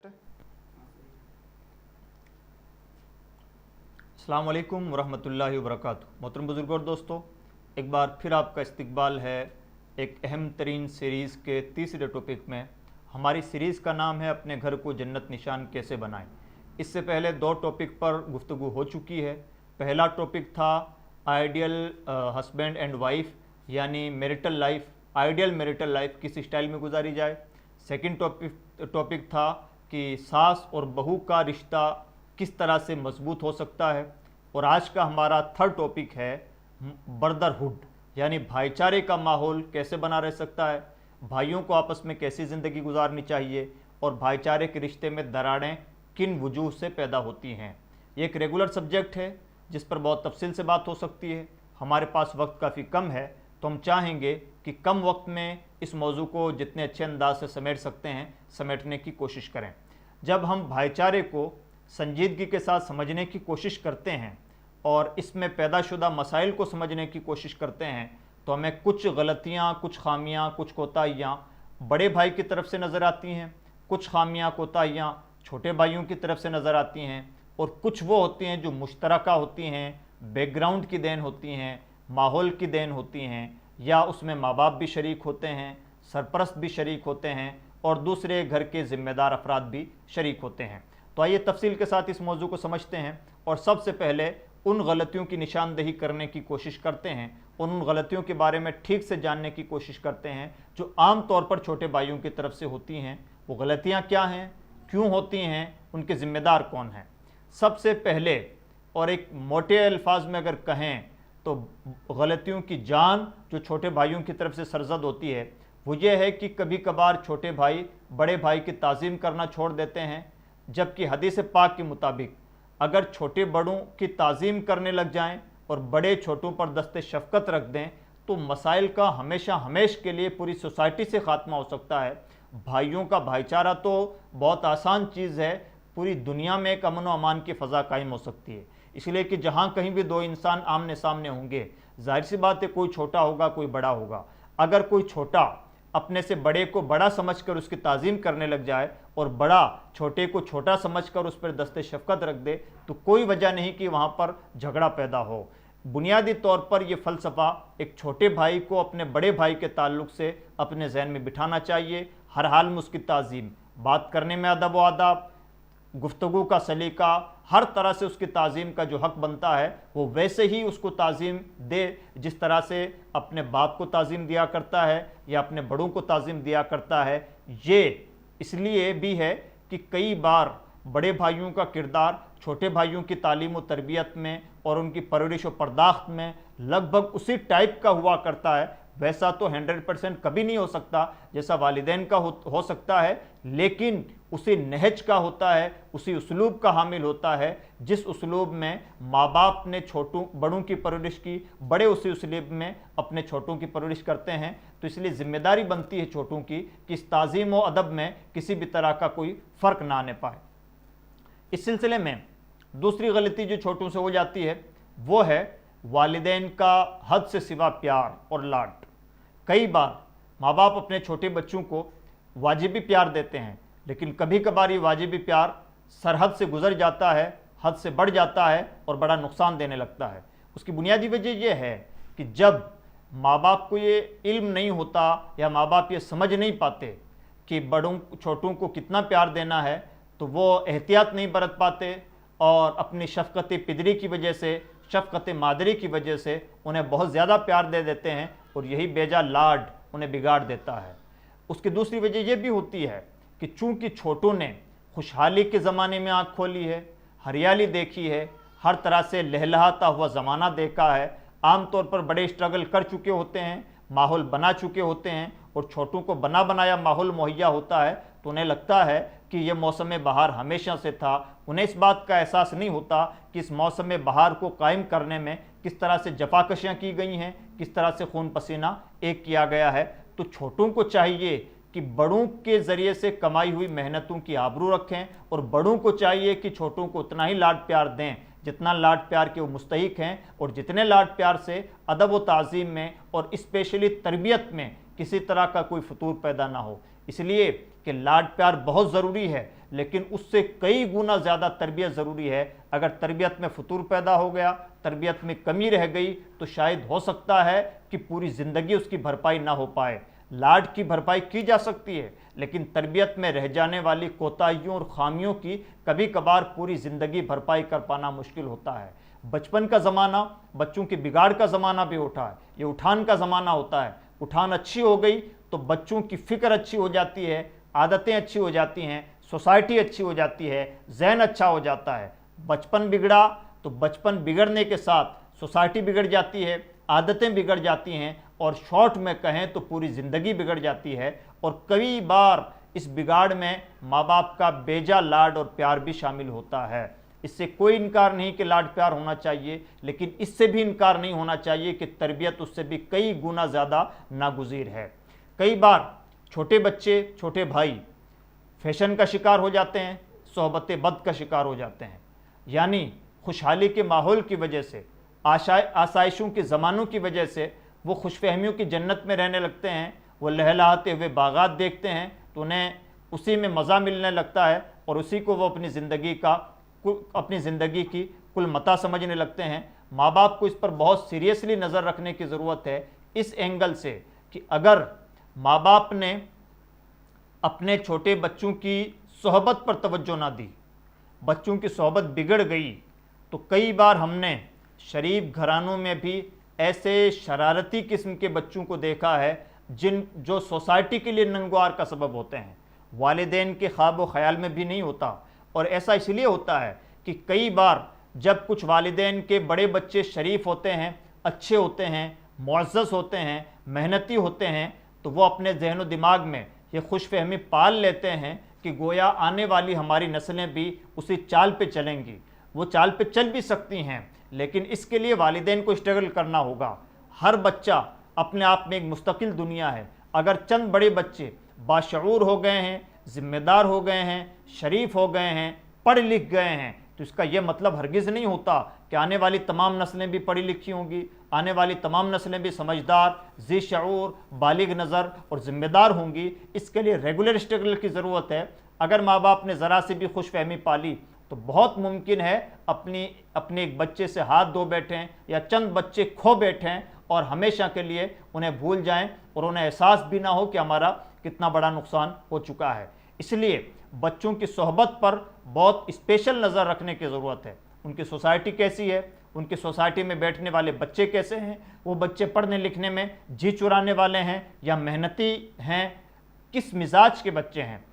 अस्सलाम वालेकुम वरहमतुल्लाहि वबरकातुहू। मोहतरम बुजुर्ग और दोस्तों, एक बार फिर आपका इस्तकबाल है एक अहम तरीन सीरीज़ के तीसरे टॉपिक में। हमारी सीरीज़ का नाम है अपने घर को जन्नत निशान कैसे बनाएं। इससे पहले दो टॉपिक पर गुफ्तगू हो चुकी है। पहला टॉपिक था आइडियल हस्बैंड एंड वाइफ, यानी marital life, ideal marital life किस स्टाइल में गुजारी जाए। सेकंड टॉपिक था कि सास और बहू का रिश्ता किस तरह से मजबूत हो सकता है। और आज का हमारा थर्ड टॉपिक है ब्रदरहुड, यानी भाईचारे का माहौल कैसे बना रह सकता है, भाइयों को आपस में कैसी ज़िंदगी गुजारनी चाहिए और भाईचारे के रिश्ते में दरारें किन वजूह से पैदा होती हैं। ये एक रेगुलर सब्जेक्ट है जिस पर बहुत तफसील से बात हो सकती है। हमारे पास वक्त काफ़ी कम है तो हम चाहेंगे कि कम वक्त में इस मौजू को जितने अच्छे अंदाज से समेट सकते हैं समेटने की कोशिश करें। जब हम भाईचारे को संजीदगी के साथ समझने की कोशिश करते हैं और इसमें पैदाशुदा मसाइल को समझने की कोशिश करते हैं तो हमें कुछ गलतियाँ, कुछ खामियाँ, कुछ कोताहियाँ बड़े भाई की तरफ से नज़र आती हैं, कुछ खामियाँ कोताहियाँ छोटे भाइयों की तरफ से नज़र आती हैं, और कुछ वो होती हैं जो मुश्तरका होती हैं, बैकग्राउंड की देन होती हैं, माहौल की देन होती हैं, या उसमें माँ बाप भी शरीक होते हैं, सरपरस्त भी शरीक होते हैं और दूसरे घर के ज़िम्मेदार अफराद भी शरीक होते हैं। तो आइए तफसील के साथ इस मौजू को समझते हैं और सबसे पहले उन गलतियों की निशानदेही करने की कोशिश करते हैं, उन गलतियों के बारे में ठीक से जानने की कोशिश करते हैं जो आम तौर पर छोटे भाइयों की तरफ से होती हैं। वो गलतियाँ क्या हैं, क्यों होती हैं, उनके ज़िम्मेदार कौन हैं। सबसे पहले और एक मोटे अल्फाज में अगर कहें तो गलतियों की जान जो छोटे भाइयों की तरफ से सरजद होती है वो ये है कि कभी कभार छोटे भाई बड़े भाई की ताज़ीम करना छोड़ देते हैं, जबकि हदीस पाक के मुताबिक अगर छोटे बड़ों की ताज़ीम करने लग जाएं और बड़े छोटों पर दस्ते शफ़क़त रख दें तो मसाइल का हमेशा हमेश के लिए पूरी सोसाइटी से ख़ात्मा हो सकता है। भाइयों का भाईचारा तो बहुत आसान चीज़ है, पूरी दुनिया में एक अमन व अमान की फ़ज़ा कायम हो सकती है। इसलिए कि जहाँ कहीं भी दो इंसान आमने सामने होंगे, जाहिर सी बात है कोई छोटा होगा कोई बड़ा होगा। अगर कोई छोटा अपने से बड़े को बड़ा समझकर उसकी ताज़ीम करने लग जाए और बड़ा छोटे को छोटा समझकर उस पर दस्ते शफ़क़त रख दे तो कोई वजह नहीं कि वहाँ पर झगड़ा पैदा हो। बुनियादी तौर पर यह फ़लसफ़ा एक छोटे भाई को अपने बड़े भाई के ताल्लुक़ से अपने जहन में बिठाना चाहिए। हर हाल में उसकी ताज़ीम, बात करने में अदब व आदाब, गुफ्तगू का सलीका, हर तरह से उसकी ताज़ीम का जो हक़ बनता है वो वैसे ही उसको ताज़ीम दे जिस तरह से अपने बाप को ताज़ीम दिया करता है या अपने बड़ों को ताज़ीम दिया करता है। ये इसलिए भी है कि कई बार बड़े भाइयों का किरदार छोटे भाइयों की तालीम व तरबियत में और उनकी परवरिश व पर्दाख्त में लगभग उसी टाइप का हुआ करता है। वैसा तो 100% कभी नहीं हो सकता जैसा वालिदैन का हो सकता है, लेकिन उसी नहज का होता है, उसी उसलूब का हामिल होता है जिस उसलूब में माँ बाप ने छोटों बड़ों की परवरिश की, बड़े उसी उसलूब में अपने छोटों की परवरिश करते हैं। तो इसलिए ज़िम्मेदारी बनती है छोटों की कि इस ताज़ीम व अदब में किसी भी तरह का कोई फ़र्क ना आने पाए। इस सिलसिले में दूसरी गलती जो छोटों से हो जाती है वो है वालिदैन का हद से सिवा प्यार और लाड। कई बार माँ बाप अपने छोटे बच्चों को वाजिबी प्यार देते हैं, लेकिन कभी कभार ये वाजिबी प्यार सरहद से गुजर जाता है, हद से बढ़ जाता है और बड़ा नुकसान देने लगता है। उसकी बुनियादी वजह यह है कि जब माँ बाप को ये इल्म नहीं होता या माँ बाप ये समझ नहीं पाते कि बड़ों छोटों को कितना प्यार देना है तो वो एहतियात नहीं बरत पाते और अपनी शफ़क़त पिदरी की वजह से, शफ़क़त मादरी की वजह से उन्हें बहुत ज़्यादा प्यार दे देते हैं और यही बेजा लाड उन्हें बिगाड़ देता है। उसकी दूसरी वजह यह भी होती है कि चूँकि छोटों ने खुशहाली के ज़माने में आँख खोली है, हरियाली देखी है, हर तरह से लहलहाता हुआ ज़माना देखा है, आम तौर पर बड़े स्ट्रगल कर चुके होते हैं, माहौल बना चुके होते हैं और छोटों को बना बनाया माहौल मुहैया होता है तो उन्हें लगता है कि यह मौसम बहार हमेशा से था। उन्हें इस बात का एहसास नहीं होता कि इस मौसम बहार को कायम करने में किस तरह से जफाकशियाँ की गई हैं, किस तरह से खून पसीना एक किया गया है। तो छोटों को चाहिए कि बड़ों के ज़रिए से कमाई हुई मेहनतों की आबरू रखें और बड़ों को चाहिए कि छोटों को उतना ही लाड प्यार दें जितना लाड प्यार के वो मुस्तहिक हैं और जितने लाड प्यार से अदब व ताज़ीम में और स्पेशली तरबियत में किसी तरह का कोई फतूर पैदा ना हो। इसलिए कि लाड प्यार बहुत ज़रूरी है, लेकिन उससे कई गुना ज़्यादा तरबियत ज़रूरी है। अगर तरबियत में फतूर पैदा हो गया, तरबियत में कमी रह गई, तो शायद हो सकता है कि पूरी ज़िंदगी उसकी भरपाई ना हो पाए। लाड की भरपाई की जा सकती है, लेकिन तरबियत में रह जाने वाली कोताहियों और खामियों की कभी कभार पूरी ज़िंदगी भरपाई कर पाना मुश्किल होता है। बचपन का ज़माना बच्चों की बिगाड़ का ज़माना भी होता है, ये उठान का ज़माना होता है। उठान अच्छी हो गई तो बच्चों की फ़िक्र अच्छी हो जाती है, आदतें अच्छी हो जाती हैं, सोसाइटी अच्छी हो जाती है, जहन अच्छा हो जाता है। बचपन बिगड़ा तो बचपन बिगड़ने के साथ सोसाइटी बिगड़ जाती है, आदतें बिगड़ जाती हैं, और शॉर्ट में कहें तो पूरी ज़िंदगी बिगड़ जाती है। और कई बार इस बिगाड़ में माँ बाप का बेजा लाड और प्यार भी शामिल होता है। इससे कोई इनकार नहीं कि लाड प्यार होना चाहिए, लेकिन इससे भी इनकार नहीं होना चाहिए कि तरबियत उससे भी कई गुना ज़्यादा नागुज़ीर है। कई बार छोटे बच्चे, छोटे भाई फैशन का शिकार हो जाते हैं, सोहबत बद का शिकार हो जाते हैं। यानी खुशहाली के माहौल की वजह से, आसाइशों के ज़मानों की वजह से वो खुशफहमियों की जन्नत में रहने लगते हैं। वो लहलहाते हुए बागात देखते हैं तो उन्हें उसी में मज़ा मिलने लगता है, और उसी को वो अपनी ज़िंदगी की कुल मता समझने लगते हैं। माँ बाप को इस पर बहुत सीरियसली नज़र रखने की ज़रूरत है, इस एंगल से कि अगर माँ बाप ने अपने छोटे बच्चों की सोहबत पर तवज्जो ना दी, बच्चों की सोहबत बिगड़ गई, तो कई बार हमने शरीफ घरानों में भी ऐसे शरारती किस्म के बच्चों को देखा है जो सोसाइटी के लिए नंगवार का सबब होते हैं, वालिदैन के ख्वाब व ख्याल में भी नहीं होता। और ऐसा इसलिए होता है कि कई बार जब कुछ वालिदैन के बड़े बच्चे शरीफ होते हैं, अच्छे होते हैं, मुअज़्ज़ज़ होते हैं, मेहनती होते हैं, तो वो अपने जहन व दिमाग में ये खुशफहमी पाल लेते हैं कि गोया आने वाली हमारी नस्लें भी उसी चाल पे चलेंगी। वो चाल पे चल भी सकती हैं, लेकिन इसके लिए वालिदैन को स्ट्रगल करना होगा। हर बच्चा अपने आप में एक मुस्तकिल दुनिया है। अगर चंद बड़े बच्चे बाशऊर हो गए हैं, ज़िम्मेदार हो गए हैं, शरीफ हो गए हैं, पढ़ लिख गए हैं, तो इसका यह मतलब हरगिज़ नहीं होता कि आने वाली तमाम नस्लें भी पढ़ी लिखी होंगी, आने वाली तमाम नस्लें भी समझदार, ज़ी शऊर, बालिग नज़र और ज़िम्मेदार होंगी। इसके लिए रेगुलर स्ट्रगल की ज़रूरत है। अगर माँ बाप ने ज़रा सी भी खुशफहमी पाली तो बहुत मुमकिन है अपने एक बच्चे से हाथ धो बैठें या चंद बच्चे खो बैठें और हमेशा के लिए उन्हें भूल जाएं, और उन्हें एहसास भी ना हो कि हमारा कितना बड़ा नुकसान हो चुका है। इसलिए बच्चों की सोहबत पर बहुत स्पेशल नज़र रखने की ज़रूरत है। उनकी सोसाइटी कैसी है, उनकी सोसाइटी में बैठने वाले बच्चे कैसे हैं, वो बच्चे पढ़ने लिखने में जी चुराने वाले हैं या मेहनती हैं, किस मिजाज के बच्चे हैं।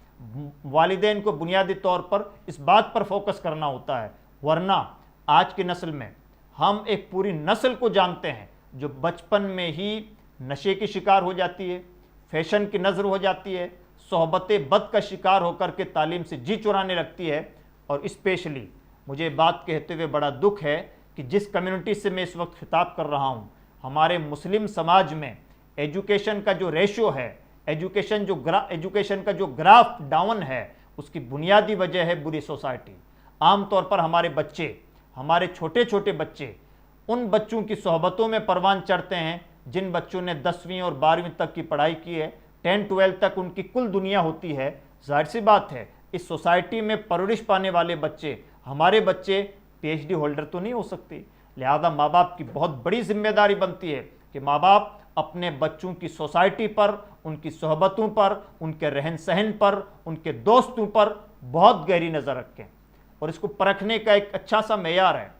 वालिदैन को बुनियादी तौर पर इस बात पर फोकस करना होता है, वरना आज की नस्ल में हम एक पूरी नस्ल को जानते हैं जो बचपन में ही नशे की शिकार हो जाती है, फैशन की नज़र हो जाती है, सोहबत बद का शिकार होकर के तालीम से जी चुराने लगती है। और स्पेशली मुझे बात कहते हुए बड़ा दुख है कि जिस कम्युनिटी से मैं इस वक्त खिताब कर रहा हूँ, हमारे मुस्लिम समाज में एजुकेशन का जो रेशो है, एजुकेशन का जो ग्राफ डाउन है, उसकी बुनियादी वजह है बुरी सोसाइटी। आमतौर पर हमारे बच्चे, हमारे छोटे छोटे बच्चे उन बच्चों की सोहबतों में परवान चढ़ते हैं जिन बच्चों ने 10वीं और 12वीं तक की पढ़ाई की है, 10-12 तक उनकी कुल दुनिया होती है। जाहिर सी बात है इस सोसाइटी में परवरिश पाने वाले बच्चे, हमारे बच्चे PhD होल्डर तो नहीं हो सकते। लिहाजा माँ बाप की बहुत बड़ी जिम्मेदारी बनती है कि माँ बाप अपने बच्चों की सोसाइटी पर, उनकी सोहबतों पर, उनके रहन सहन पर, उनके दोस्तों पर बहुत गहरी नज़र रखें। और इसको परखने का एक अच्छा सा मेयार है,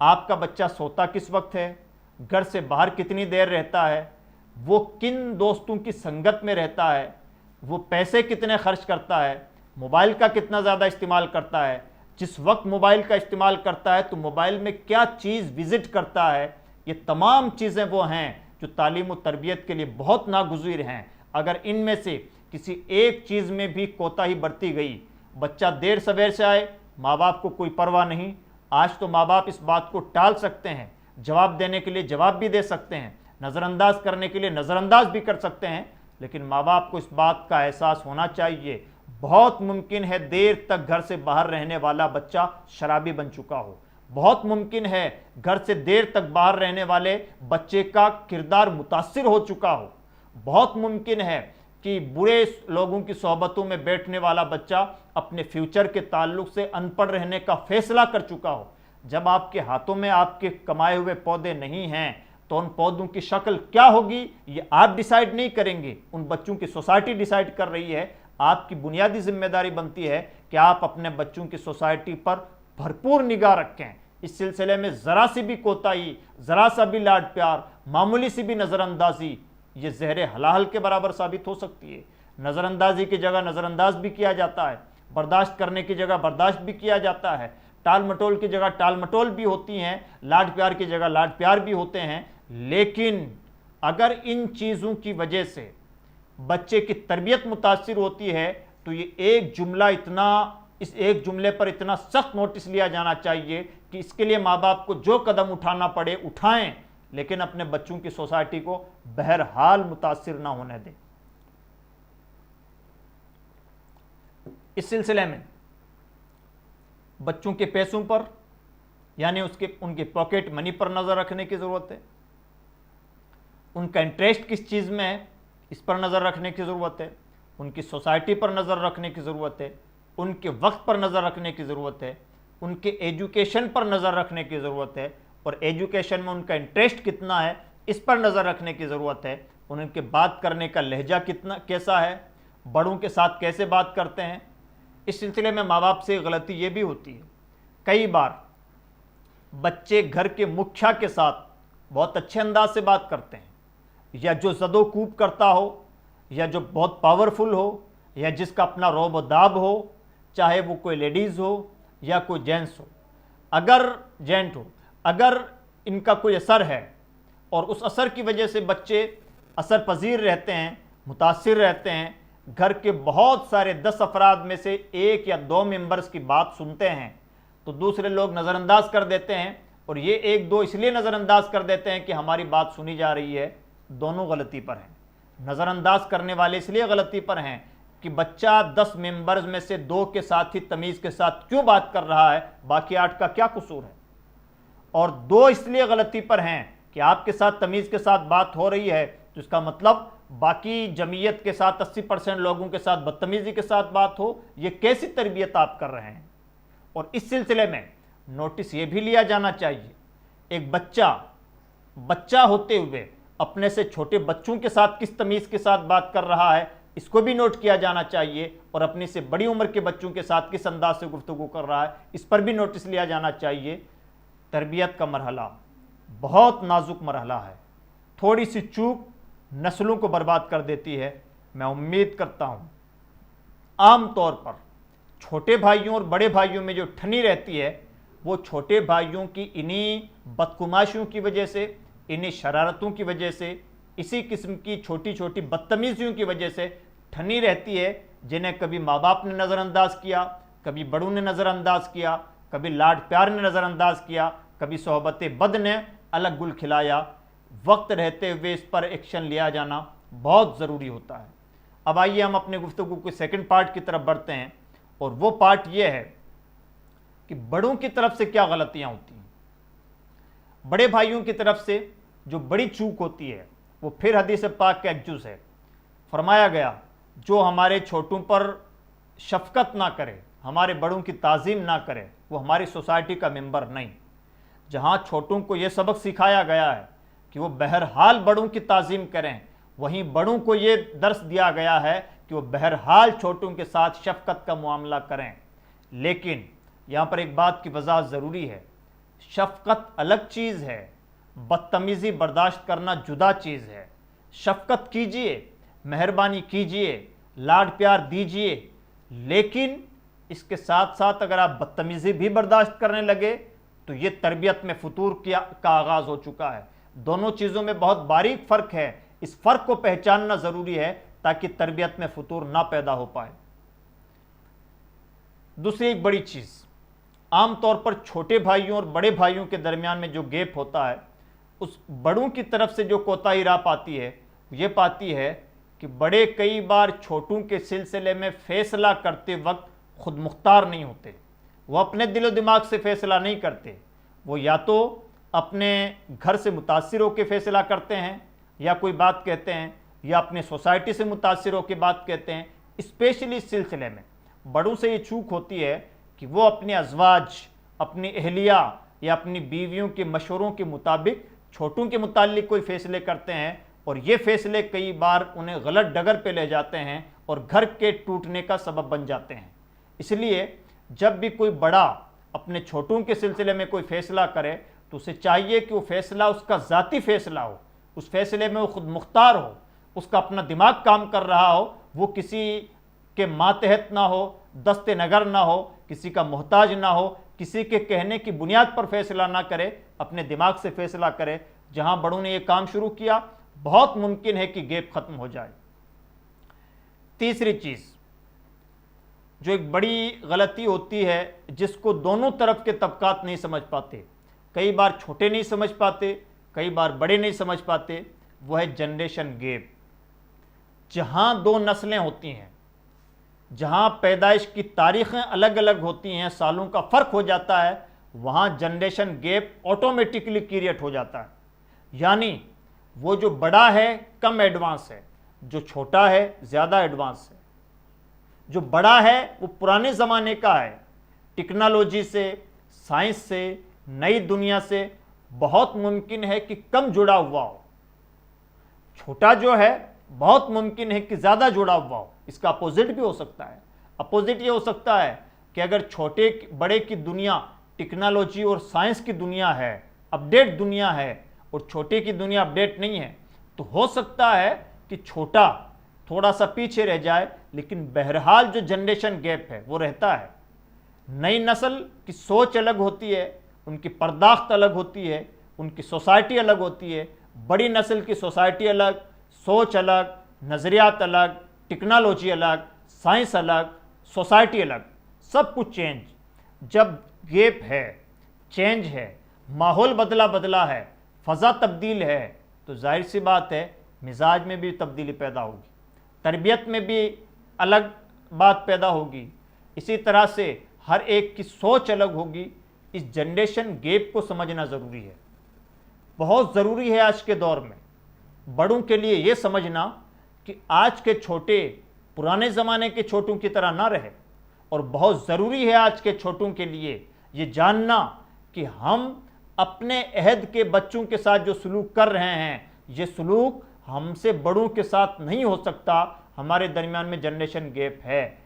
आपका बच्चा सोता किस वक्त है, घर से बाहर कितनी देर रहता है, वो किन दोस्तों की संगत में रहता है, वो पैसे कितने खर्च करता है, मोबाइल का कितना ज़्यादा इस्तेमाल करता है, जिस वक्त मोबाइल का इस्तेमाल करता है तो मोबाइल में क्या चीज़ विज़िट करता है। ये तमाम चीज़ें वो हैं जो तालीम और तरबियत के लिए बहुत नागुज़ीर हैं। अगर इनमें से किसी एक चीज़ में भी कोताही बरती गई, बच्चा देर सवेर से आए, माँ बाप को कोई परवाह नहीं। आज तो माँ बाप इस बात को टाल सकते हैं, जवाब देने के लिए जवाब भी दे सकते हैं, नज़रअंदाज करने के लिए नज़रअंदाज भी कर सकते हैं, लेकिन माँ बाप को इस बात का एहसास होना चाहिए। बहुत मुमकिन है देर तक घर से बाहर रहने वाला बच्चा शराबी बन चुका हो, बहुत मुमकिन है घर से देर तक बाहर रहने वाले बच्चे का किरदार मुतासिर हो चुका हो, बहुत मुमकिन है कि बुरे लोगों की सोहबतों में बैठने वाला बच्चा अपने फ्यूचर के ताल्लुक से अनपढ़ रहने का फैसला कर चुका हो। जब आपके हाथों में आपके कमाए हुए पौधे नहीं हैं तो उन पौधों की शक्ल क्या होगी ये आप डिसाइड नहीं करेंगे, उन बच्चों की सोसाइटी डिसाइड कर रही है। आपकी बुनियादी जिम्मेदारी बनती है कि आप अपने बच्चों की सोसाइटी पर भरपूर निगाह रखें। इस सिलसिले में ज़रा सी भी कोताही, ज़रा सा भी लाड प्यार, मामूली सी भी नज़रअंदाजी ये ज़हरे हलाहल के बराबर साबित हो सकती है। नज़रअंदाजी की जगह नज़रअंदाज भी किया जाता है, बर्दाश्त करने की जगह बर्दाश्त भी किया जाता है, टाल मटोल की जगह टाल मटोल भी होती हैं, लाड प्यार की जगह लाड प्यार भी होते हैं। लेकिन अगर इन चीज़ों की वजह से बच्चे की तरबियत मुतासिर होती है तो ये इस एक जुमले पर इतना सख्त नोटिस लिया जाना चाहिए कि इसके लिए माँ बाप को जो कदम उठाना पड़े उठाएं, लेकिन अपने बच्चों की सोसाइटी को बहरहाल मुतासिर ना होने दें। इस सिलसिले में बच्चों के पैसों पर यानी उनके पॉकेट मनी पर नज़र रखने की ज़रूरत है। उनका इंटरेस्ट किस चीज़ में है इस पर नज़र रखने की ज़रूरत है। उनकी सोसाइटी पर नज़र रखने की ज़रूरत है। उनके वक्त पर नज़र रखने की ज़रूरत है। उनके एजुकेशन पर नज़र रखने की ज़रूरत है और एजुकेशन में उनका इंटरेस्ट कितना है इस पर नज़र रखने की ज़रूरत है। उनके बात करने का लहजा कैसा है, बड़ों के साथ कैसे बात करते हैं। इस सिलसिले में माँ बाप से गलती ये भी होती है, कई बार बच्चे घर के मुखिया के साथ बहुत अच्छे अंदाज से बात करते हैं, या जो ज़दो कूब करता हो, या जो बहुत पावरफुल हो, या जिसका अपना रोब व दाब हो, चाहे वो कोई लेडीज़ हो या कोई जेंट्स हो, अगर इनका कोई असर है और उस असर की वजह से बच्चे असर पजीर रहते हैं, मुतासिर रहते हैं, घर के बहुत सारे 10 अफराद में से 1 या 2 मेंबर्स की बात सुनते हैं तो दूसरे लोग नज़रअंदाज कर देते हैं, और ये 1-2 इसलिए नज़रअंदाज कर देते हैं कि हमारी बात सुनी जा रही है। दोनों गलती पर हैं। नज़रअंदाज करने वाले इसलिए गलती पर हैं कि बच्चा 10 मेंबर्स में से 2 के साथ ही तमीज़ के साथ क्यों बात कर रहा है, बाकी 8 का क्या कसूर है। और 2 इसलिए गलती पर हैं कि आपके साथ तमीज़ के साथ बात हो रही है तो इसका मतलब बाकी जमीयत के साथ 80% लोगों के साथ बदतमीज़ी के साथ बात हो। ये कैसी तरबियत आप कर रहे हैं। और इस सिलसिले में नोटिस ये भी लिया जाना चाहिए, एक बच्चा होते हुए अपने से छोटे बच्चों के साथ किस तमीज़ के साथ बात कर रहा है इसको भी नोट किया जाना चाहिए, और अपने से बड़ी उम्र के बच्चों के साथ किस अंदाज से गुफ्तगू कर रहा है इस पर भी नोटिस लिया जाना चाहिए। तरबियत का मरहला बहुत नाजुक मरहला है, थोड़ी सी चूक नस्लों को बर्बाद कर देती है। मैं उम्मीद करता हूँ आम तौर पर छोटे भाइयों और बड़े भाइयों में जो ठनी रहती है वो छोटे भाइयों की इन्हीं बदकुमाशियों की वजह से, इन्हीं शरारतों की वजह से, इसी किस्म की छोटी छोटी बदतमीजियों की वजह से ठनी रहती है, जिन्हें कभी माँ बाप ने नज़रअंदाज किया, कभी बड़ों ने नज़रअंदाज किया, कभी लाड प्यार ने नज़रअंदाज किया, कभी सोहबत बद ने अलग गुल खिलाया। वक्त रहते हुए इस पर एक्शन लिया जाना बहुत ज़रूरी होता है। अब आइए हम अपने गुफ्तगू के सेकंड पार्ट की तरफ बढ़ते हैं, और वो पार्ट ये है कि बड़ों की तरफ से क्या गलतियाँ होती हैं। बड़े भाइयों की तरफ से जो बड़ी चूक होती है वो फिर हदीस पाक का एक जुज़ है। फरमाया गया जो हमारे छोटों पर शफकत ना करे, हमारे बड़ों की ताज़ीम ना करे, वो हमारी सोसाइटी का मेंबर नहीं। जहाँ छोटों को ये सबक सिखाया गया है कि वो बहरहाल बड़ों की ताज़ीम करें, वहीं बड़ों को ये दर्स दिया गया है कि वो बहरहाल छोटों के साथ शफकत का मामला करें। लेकिन यहाँ पर एक बात की वजाहत ज़रूरी है, शफकत अलग चीज़ है, बदतमीज़ी बर्दाश्त करना जुदा चीज़ है। शफकत कीजिए, मेहरबानी कीजिए, लाड प्यार दीजिए, लेकिन इसके साथ साथ अगर आप बदतमीज़ी भी बर्दाश्त करने लगे तो ये तरबियत में फतूर का आगाज़ हो चुका है। दोनों चीज़ों में बहुत बारीक फ़र्क है, इस फ़र्क को पहचानना ज़रूरी है ताकि तरबियत में फतूर ना पैदा हो पाए। दूसरी एक बड़ी चीज़, आम तौर पर छोटे भाइयों और बड़े भाइयों के दरमियान में जो गैप होता है, उस बड़ों की तरफ से जो कोताही राह पाती है ये पाती है कि बड़े कई बार छोटों के सिलसिले में फ़ैसला करते वक्त खुद मुख्तार नहीं होते। वो अपने दिलो दिमाग से फ़ैसला नहीं करते, वो या तो अपने घर से मुतासिर होकर फ़ैसला करते हैं या कोई बात कहते हैं, या अपने सोसाइटी से मुतासिर होकर बात कहते हैं। स्पेशली इस सिलसिले में बड़ों से ये चूक होती है कि वो अपने अज़वाज, अपनी अहलिया या अपनी बीवियों के मशवरों के मुताबिक छोटों के मुतालिक कोई फ़ैसले करते हैं, और ये फ़ैसले कई बार उन्हें गलत डगर पे ले जाते हैं और घर के टूटने का सबब बन जाते हैं। इसलिए जब भी कोई बड़ा अपने छोटों के सिलसिले में कोई फ़ैसला करे तो उसे चाहिए कि वो फ़ैसला उसका ज़ाती फ़ैसला हो, उस फैसले में वो खुद मुख्तार हो, उसका अपना दिमाग काम कर रहा हो, वो किसी के मातहत ना हो, दस्ते नगर ना हो, किसी का मोहताज ना हो, किसी के कहने की बुनियाद पर फैसला ना करे, अपने दिमाग से फैसला करे। जहां बड़ों ने ये काम शुरू किया, बहुत मुमकिन है कि गैप खत्म हो जाए। तीसरी चीज़ जो एक बड़ी गलती होती है, जिसको दोनों तरफ के तबकात नहीं समझ पाते, कई बार छोटे नहीं समझ पाते, कई बार बड़े नहीं समझ पाते, वो है जनरेशन गैप। जहां दो नस्लें होती हैं, जहां पैदाइश की तारीखें अलग अलग होती हैं, सालों का फ़र्क हो जाता है, वहां जनरेशन गैप ऑटोमेटिकली क्रिएट हो जाता है। यानी वो जो बड़ा है कम एडवांस है, जो छोटा है ज़्यादा एडवांस है। जो बड़ा है वो पुराने ज़माने का है, टेक्नोलॉजी से, साइंस से, नई दुनिया से बहुत मुमकिन है कि कम जुड़ा हुआ हो। छोटा जो है बहुत मुमकिन है कि ज़्यादा जुड़ा हुआ हो। इसका अपोजिट भी हो सकता है। अपोजिट ये हो सकता है कि अगर छोटे बड़े की दुनिया टेक्नोलॉजी और साइंस की दुनिया है, अपडेट दुनिया है, और छोटे की दुनिया अपडेट नहीं है, तो हो सकता है कि छोटा थोड़ा सा पीछे रह जाए, लेकिन बहरहाल जो जनरेशन गैप है वो रहता है। नई नस्ल की सोच अलग होती है, उनकी पर्दाख्त अलग होती है, उनकी सोसाइटी अलग होती है। बड़ी नस्ल की सोसाइटी अलग, सोच अलग, नज़रियात अलग, टेक्नोलॉजी अलग, साइंस अलग, सोसाइटी अलग, सब कुछ चेंज। जब गैप है, चेंज है, माहौल बदला है, फ़ज़ा तब्दील है, तो जाहिर सी बात है मिजाज में भी तब्दीली पैदा होगी, तरबियत में भी अलग बात पैदा होगी। इसी तरह से हर एक की सोच अलग होगी। इस जनरेशन गैप को समझना ज़रूरी है, बहुत ज़रूरी है आज के दौर में। बड़ों के लिए ये समझना कि आज के छोटे पुराने ज़माने के छोटों की तरह ना रहे, और बहुत ज़रूरी है आज के छोटों के लिए ये जानना कि हम अपने अहद के बच्चों के साथ जो सलूक कर रहे हैं, ये सलूक हमसे बड़ों के साथ नहीं हो सकता। हमारे दरमियान में जनरेशन गैप है।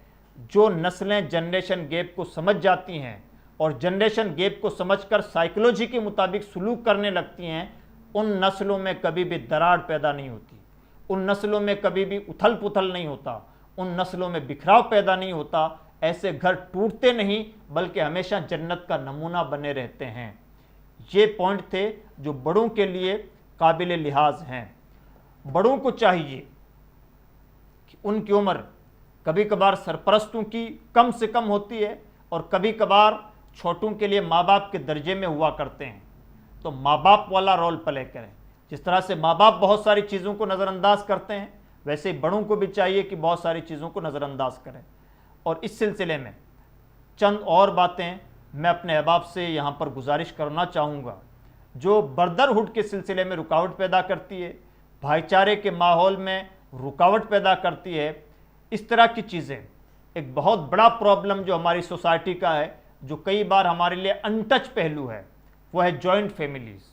जो नस्लें जनरेशन गैप को समझ जाती हैं और जनरेशन गैप को समझकर साइकोलॉजी के मुताबिक सलूक करने लगती हैं, उन नस्लों में कभी भी दरार पैदा नहीं होती, उन नस्लों में कभी भी उथल पुथल नहीं होता, उन नस्लों में बिखराव पैदा नहीं होता। ऐसे घर टूटते नहीं, बल्कि हमेशा जन्नत का नमूना बने रहते हैं। ये पॉइंट थे जो बड़ों के लिए काबिल लिहाज हैं। बड़ों को चाहिए कि उनकी उम्र कभी कभार सरपरस्तों की कम से कम होती है, और कभी कभार छोटों के लिए माँ बाप के दर्जे में हुआ करते हैं, तो माँ बाप वाला रोल प्ले करें। जिस तरह से माँ बाप बहुत सारी चीज़ों को नज़रअंदाज करते हैं, वैसे ही बड़ों को भी चाहिए कि बहुत सारी चीज़ों को नज़रअंदाज करें। और इस सिलसिले में चंद और बातें मैं अपने अहबाब से यहाँ पर गुजारिश करना चाहूँगा, जो ब्रदरहुड के सिलसिले में रुकावट पैदा करती है, भाईचारे के माहौल में रुकावट पैदा करती है। इस तरह की चीज़ें एक बहुत बड़ा प्रॉब्लम जो हमारी सोसाइटी का है, जो कई बार हमारे लिए अनटच पहलू है, वो है जॉइंट फैमिलीज़।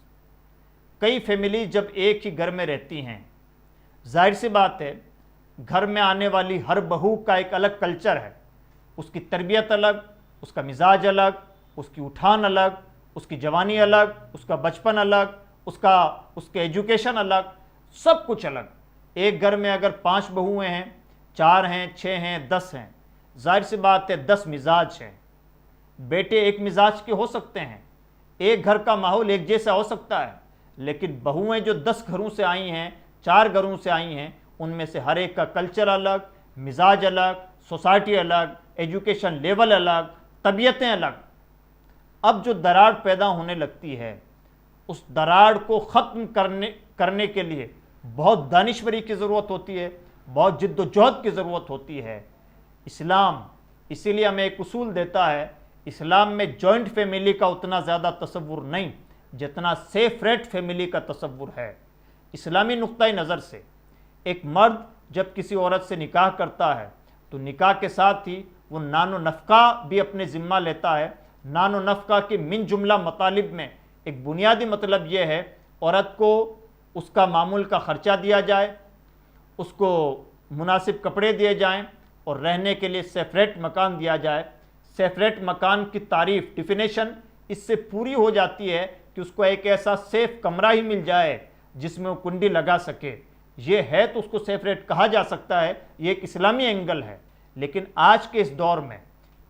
कई फैमिली जब एक ही घर में रहती हैं, जाहिर सी बात है घर में आने वाली हर बहू का एक अलग कल्चर है, उसकी तरबियत अलग, उसका मिजाज अलग, उसकी उठान अलग, उसकी जवानी अलग, उसका बचपन अलग, उसके एजुकेशन अलग, सब कुछ अलग। एक घर में अगर 5 बहुएँ हैं, 4 हैं, 6 हैं, 10 हैं, जाहिर सी बात है 10 मिजाज हैं। बेटे एक मिजाज के हो सकते हैं, एक घर का माहौल एक जैसा हो सकता है, लेकिन बहुएँ जो 10 घरों से आई हैं, 4 घरों से आई हैं, उनमें से हर एक का कल्चर अलग, मिजाज अलग, सोसाइटी अलग, एजुकेशन लेवल अलग, तबीयतें अलग। अब जो दरार पैदा होने लगती है, उस दरार को ख़त्म करने के लिए बहुत दानिशवरी की ज़रूरत होती है, बहुत जिद्दोजहद की ज़रूरत होती है। इस्लाम इसीलिए हमें एक उसूल देता है, इस्लाम में जॉइंट फैमिली का उतना ज़्यादा तसव्वुर नहीं जितना सेपरेट फैमिली का तसव्वुर है। इस्लामी नुक्ता नज़र से एक मर्द जब किसी औरत से निकाह करता है तो निकाह के साथ ही वो नानो नफ़का भी अपने ज़िम्मा लेता है। नानो नफ़का के मिन जुमला मतालिब में एक बुनियादी मतलब ये है, औरत को उसका मामूल का ख़र्चा दिया जाए, उसको मुनासिब कपड़े दिए जाएं और रहने के लिए सेपरेट मकान दिया जाए। सेपरेट मकान की तारीफ़, डिफिनेशन इससे पूरी हो जाती है कि उसको एक ऐसा सेफ कमरा ही मिल जाए जिसमें वो कुंडी लगा सके। ये है तो उसको सेपरेट कहा जा सकता है, ये एक इस्लामी एंगल है। लेकिन आज के इस दौर में,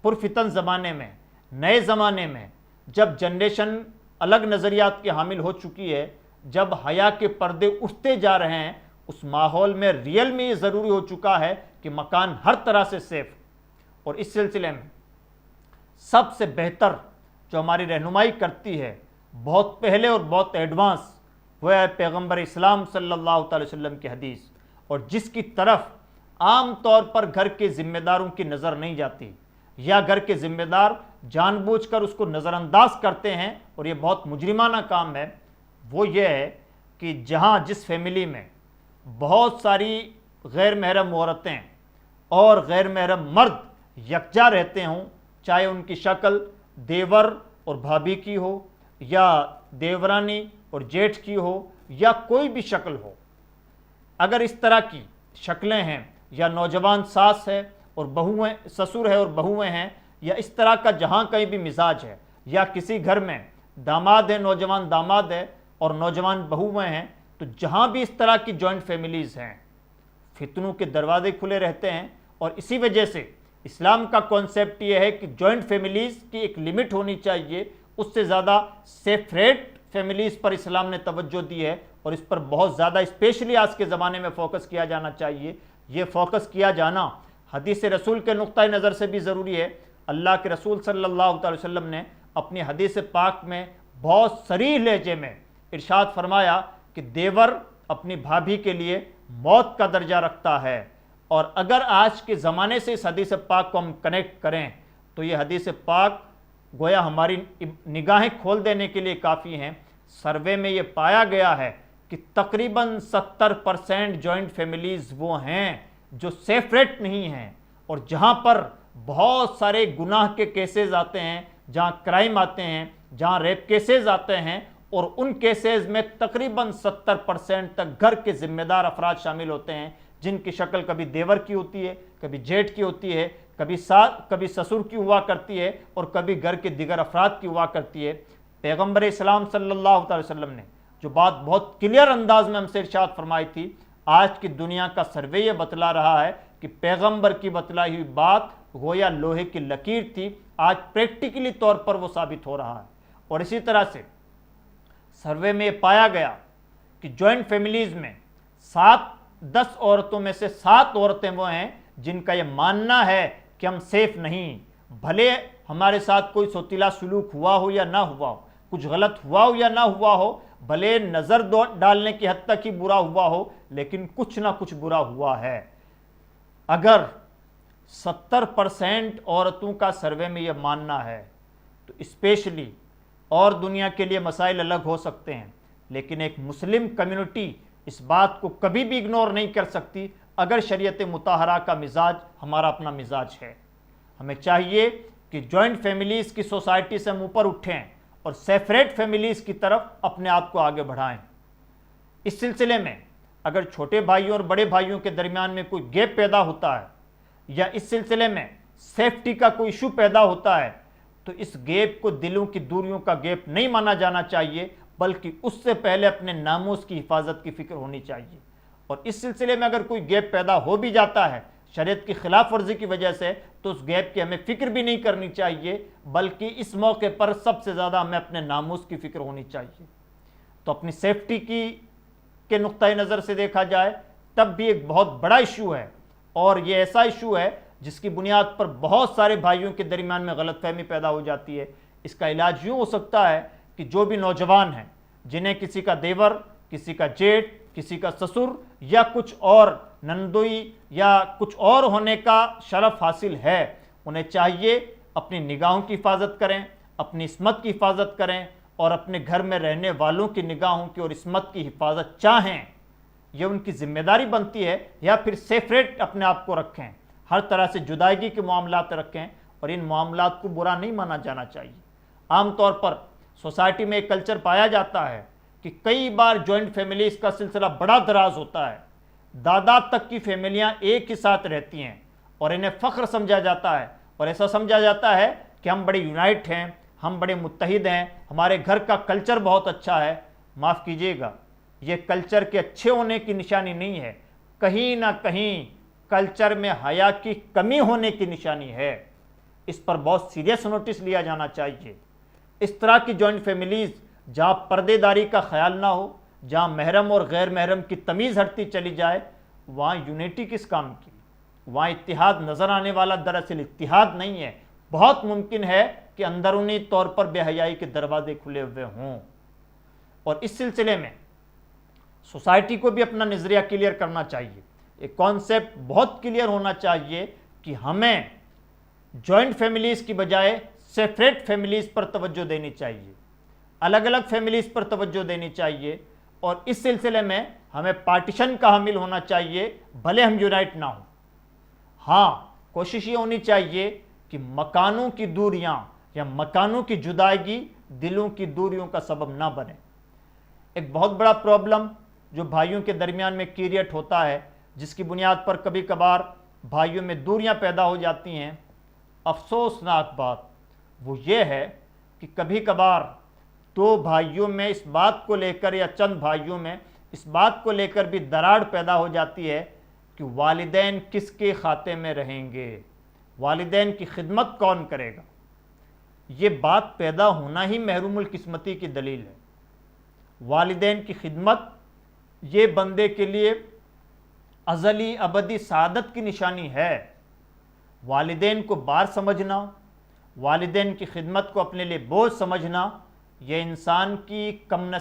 पुरफितन ज़माने में, नए ज़माने में, जब जनरेशन अलग नज़रियात की हामिल हो चुकी है, जब हया के पर्दे उठते जा रहे हैं, उस माहौल में रियल में ये ज़रूरी हो चुका है कि मकान हर तरह से सेफ। और इस सिलसिले में सबसे बेहतर जो हमारी रहनुमाई करती है, बहुत पहले और बहुत एडवांस, वह है पैगम्बर इस्लाम सल्लल्लाहु अलैहि वसल्लम की हदीस, और जिसकी तरफ आम तौर पर घर के ज़िम्मेदारों की नज़र नहीं जाती, या घर के ज़िम्मेदार जानबूझकर उसको नज़रअंदाज करते हैं, और ये बहुत मुजरिमाना काम है। वो ये है कि जहाँ जिस फैमिली में बहुत सारी गैर महरम औरतें और गैर महरम मर्द यकजा रहते हों, चाहे उनकी शक्ल देवर और भाभी की हो, या देवरानी और जेठ की हो, या कोई भी शक्ल हो, अगर इस तरह की शक्लें हैं, या नौजवान सास है और बहुएं, ससुर है और बहुएं हैं, या इस तरह का जहाँ कहीं भी मिजाज है, या किसी घर में दामाद है, नौजवान दामाद है और नौजवान बहुएं हैं, तो जहाँ भी इस तरह की जॉइंट फैमिलीज़ हैं, फितनों के दरवाजे खुले रहते हैं। और इसी वजह से इस्लाम का कॉन्सेप्ट ये है कि जॉइंट फैमिलीज़ की एक लिमिट होनी चाहिए, उससे ज़्यादा सेपरेट फैमिलीज़ पर इस्लाम ने तवज्जो दी है, और इस पर बहुत ज़्यादा स्पेशली आज के ज़माने में फ़ोकस किया जाना चाहिए। ये फ़ोकस किया जाना हदीस रसूल के नुक्ता नज़र से भी ज़रूरी है। अल्लाह के रसूल सल्लल्लाहु अलैहि वसल्लम ने अपनी हदीस पाक में बहुत सरीह लहजे में इरशाद फरमाया कि देवर अपनी भाभी के लिए मौत का दर्जा रखता है। और अगर आज के ज़माने से इस हदीस पाक को हम कनेक्ट करें तो ये हदीस पाक गोया हमारी निगाहें खोल देने के लिए काफ़ी हैं। सर्वे में ये पाया गया है कि तकरीबन 70% जॉइंट फैमिलीज़ वो हैं जो सेपरेट नहीं हैं, और जहाँ पर बहुत सारे गुनाह के केसेस आते हैं, जहाँ क्राइम आते हैं, जहाँ रेप केसेस आते हैं, और उन केसेस में तकरीबन 70% तक घर के ज़िम्मेदार अफराद शामिल होते हैं, जिनकी शक्ल कभी देवर की होती है, कभी जेठ की होती है, कभी ससुर की हुआ करती है, और कभी घर के दिगर अफराद की हुआ करती है। पैगम्बर इस्लाम सल्लल्लाहु अलैहि वसल्लम ने जो बात बहुत क्लियर अंदाज में हमसे इरशाद फरमाई थी, आज की दुनिया का सर्वे ये बतला रहा है कि पैगम्बर की बतलाई हुई बात गोया लोहे की लकीर थी, आज प्रैक्टिकली तौर पर वो साबित हो रहा है। और इसी तरह से सर्वे में पाया गया कि जॉइंट फैमिलीज़ में 10 औरतों में से 7 औरतें वो हैं जिनका ये मानना है कि हम सेफ नहीं, भले हमारे साथ कोई सोतीला सलूक हुआ हो या ना हुआ हो, कुछ गलत हुआ हो या ना हुआ हो, भले नज़र डालने की हद तक ही बुरा हुआ हो, लेकिन कुछ ना कुछ बुरा हुआ है। अगर 70% औरतों का सर्वे में यह मानना है तो स्पेशली और दुनिया के लिए मसाइल अलग हो सकते हैं, लेकिन एक मुस्लिम कम्युनिटी इस बात को कभी भी इग्नोर नहीं कर सकती अगर शरीयत मुताहरा का मिजाज हमारा अपना मिजाज है। हमें चाहिए कि जॉइंट फैमिलीज़ की सोसाइटी से हम ऊपर उठें और सेपरेट फैमिलीज़ की तरफ अपने आप को आगे बढ़ाएं। इस सिलसिले में अगर छोटे भाइयों और बड़े भाइयों के दरमियान में कोई गैप पैदा होता है, या इस सिलसिले में सेफ्टी का कोई इशू पैदा होता है, तो इस गैप को दिलों की दूरियों का गैप नहीं माना जाना चाहिए, बल्कि उससे पहले अपने नामूस की हिफाजत की फ़िक्र होनी चाहिए। और इस सिलसिले में अगर कोई गैप पैदा हो भी जाता है शरीयत की खिलाफ वर्जी की वजह से, तो उस गैप की हमें फ़िक्र भी नहीं करनी चाहिए, बल्कि इस मौके पर सबसे ज़्यादा हमें अपने नामूस की फ़िक्र होनी चाहिए। तो अपनी सेफ्टी के नुक्ता नज़र से देखा जाए तब भी एक बहुत बड़ा इशू है, और ये ऐसा इशू है जिसकी बुनियाद पर बहुत सारे भाइयों के दरमियान में गलतफहमी पैदा हो जाती है। इसका इलाज यूँ हो सकता है कि जो भी नौजवान हैं जिन्हें किसी का देवर, किसी का जेठ, किसी का ससुर या कुछ और नंदोई या कुछ और होने का शरफ हासिल है, उन्हें चाहिए अपनी निगाहों की हिफाजत करें, अपनी इस्मत की हिफाजत करें, और अपने घर में रहने वालों की निगाहों की और इस्मत की हिफाजत चाहें। ये उनकी जिम्मेदारी बनती है, या फिर सेपरेट अपने आप को रखें, हर तरह से जुदाई के मामलात रखें, और इन मामलात को बुरा नहीं माना जाना चाहिए। आमतौर पर सोसाइटी में एक कल्चर पाया जाता है कि कई बार जॉइंट फैमिलीज का सिलसिला बड़ा दराज होता है, दादा तक की फैमिलियां एक ही साथ रहती हैं और इन्हें फ़ख्र समझा जाता है, और ऐसा समझा जाता है कि हम बड़े यूनाइट हैं, हम बड़े मुत्तहिद हैं, हमारे घर का कल्चर बहुत अच्छा है। माफ़ कीजिएगा, ये कल्चर के अच्छे होने की निशानी नहीं है, कहीं ना कहीं कल्चर में हया की कमी होने की निशानी है। इस पर बहुत सीरियस नोटिस लिया जाना चाहिए। इस तरह की जॉइंट फैमिलीज़ जहाँ पर्देदारी का ख्याल ना हो, जहाँ महरम और गैर महरम की तमीज़ हटती चली जाए, वहाँ यूनिटी किस काम की, वहाँ इत्तिहाद नज़र आने वाला दरअसल इत्तिहाद नहीं है। बहुत मुमकिन है कि अंदरूनी तौर पर बेहयाई के दरवाजे खुले हुए हों। और इस सिलसिले में सोसाइटी को भी अपना नज़रिया क्लियर करना चाहिए। एक कॉन्सेप्ट बहुत क्लियर होना चाहिए कि हमें जॉइंट फैमिलीज़ की बजाय सेपरेट फैमिलीज़ पर तवज्जो देनी चाहिए, अलग अलग फैमिलीज़ पर तवज्जो देनी चाहिए। और इस सिलसिले में हमें पार्टीशन का हामिल होना चाहिए, भले हम यूनाइट ना हो। हाँ, कोशिश ये होनी चाहिए कि मकानों की दूरियां या मकानों की जुदाई दिलों की दूरियों का सबब ना बने। एक बहुत बड़ा प्रॉब्लम जो भाइयों के दरमियान में क्रिएट होता है, जिसकी बुनियाद पर कभी कभार भाइयों में दूरियां पैदा हो जाती हैं, अफसोसनाक बात वो ये है कि कभी कभार दो भाइयों में इस बात को लेकर या चंद भाइयों में इस बात को लेकर भी दरार पैदा हो जाती है कि वालिदैन किसके खाते में रहेंगे, वालिदैन की खिदमत कौन करेगा। ये बात पैदा होना ही महरूमुल किस्मती की दलील है। वालिदैन की खिदमत ये बंदे के लिए अज़ली अबदी सादत की निशानी है। वालिदैन को बार समझना, वालिदैन की खिदमत को अपने लिए बोझ समझना, यह इंसान की कम